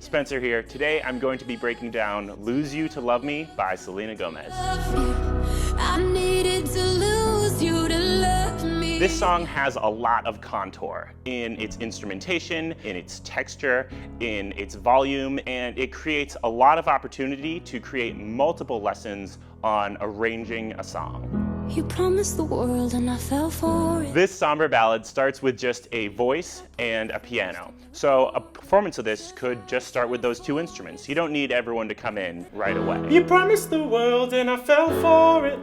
Spencer here. Today I'm going to be breaking down Lose You to Love Me by Selena Gomez. I needed to lose you to love me. This song has a lot of contour in its instrumentation, in its texture, in its volume, and it creates a lot of opportunity to create multiple lessons on arranging a song. You promised the world and I fell for it. This somber ballad starts with just a voice and a piano. So a performance of this could just start with those two instruments. You don't need everyone to come in right away. You promised the world and I fell for it.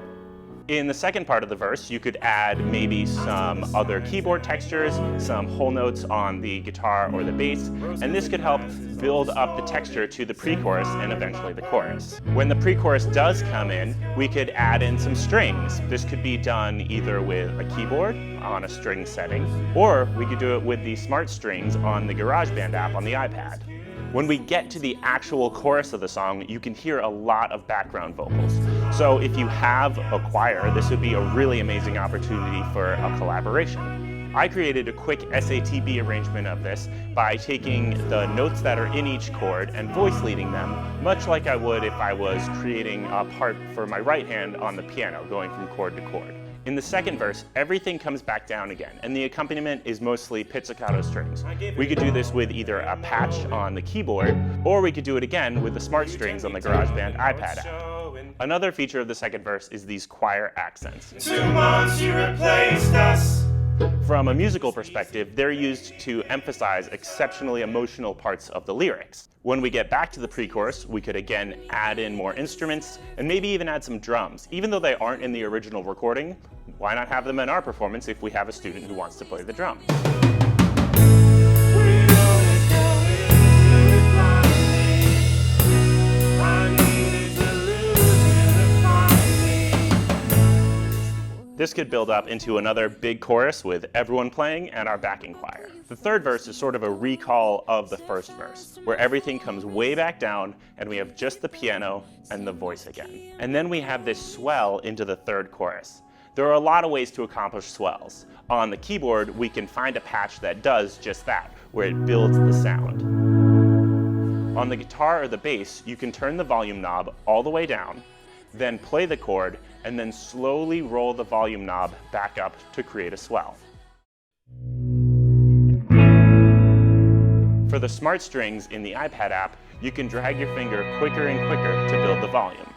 In the second part of the verse, you could add maybe some other keyboard textures, some whole notes on the guitar or the bass, and this could help build up the texture to the pre-chorus and eventually the chorus. When the pre-chorus does come in, we could add in some strings. This could be done either with a keyboard on a string setting, or we could do it with the smart strings on the GarageBand app on the iPad. When we get to the actual chorus of the song, you can hear a lot of background vocals. So if you have a choir, this would be a really amazing opportunity for a collaboration. I created a quick SATB arrangement of this by taking the notes that are in each chord and voice leading them, much like I would if I was creating a part for my right hand on the piano, going from chord to chord. In the second verse, everything comes back down again, and the accompaniment is mostly pizzicato strings. We could do this with either a patch on the keyboard, or we could do it again with the smart strings on the GarageBand iPad app. Another feature of the second verse is these choir accents. 2 months you replaced us. From a musical perspective, they're used to emphasize exceptionally emotional parts of the lyrics. When we get back to the pre-chorus, we could again add in more instruments and maybe even add some drums. Even though they aren't in the original recording, why not have them in our performance if we have a student who wants to play the drums? This could build up into another big chorus with everyone playing and our backing choir. The third verse is sort of a recall of the first verse, where everything comes way back down and we have just the piano and the voice again. And then we have this swell into the third chorus. There are a lot of ways to accomplish swells. On the keyboard, we can find a patch that does just that, where it builds the sound. On the guitar or the bass, you can turn the volume knob all the way down, then play the chord, and then slowly roll the volume knob back up to create a swell. For the smart strings in the iPad app, you can drag your finger quicker and quicker to build the volume.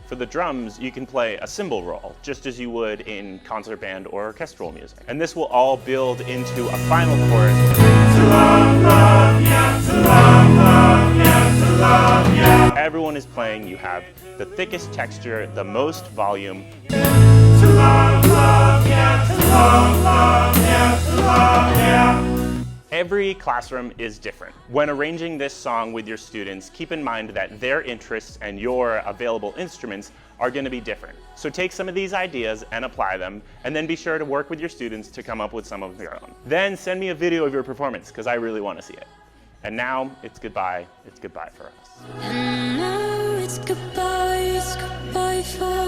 For the drums, you can play a cymbal roll, just as you would in concert band or orchestral music. And this will all build into a final chorus. To love, love, yeah, to love, love, yeah, to love, yeah. Everyone is playing, you have the thickest texture, the most volume. To love, love, yeah, to love, love, yeah, to love, yeah. Every classroom is different. When arranging this song with your students, keep in mind that their interests and your available instruments are going to be different. So take some of these ideas and apply them, and then be sure to work with your students to come up with some of your own. Then send me a video of your performance, because I really want to see it. And now, it's goodbye for us. And now it's goodbye for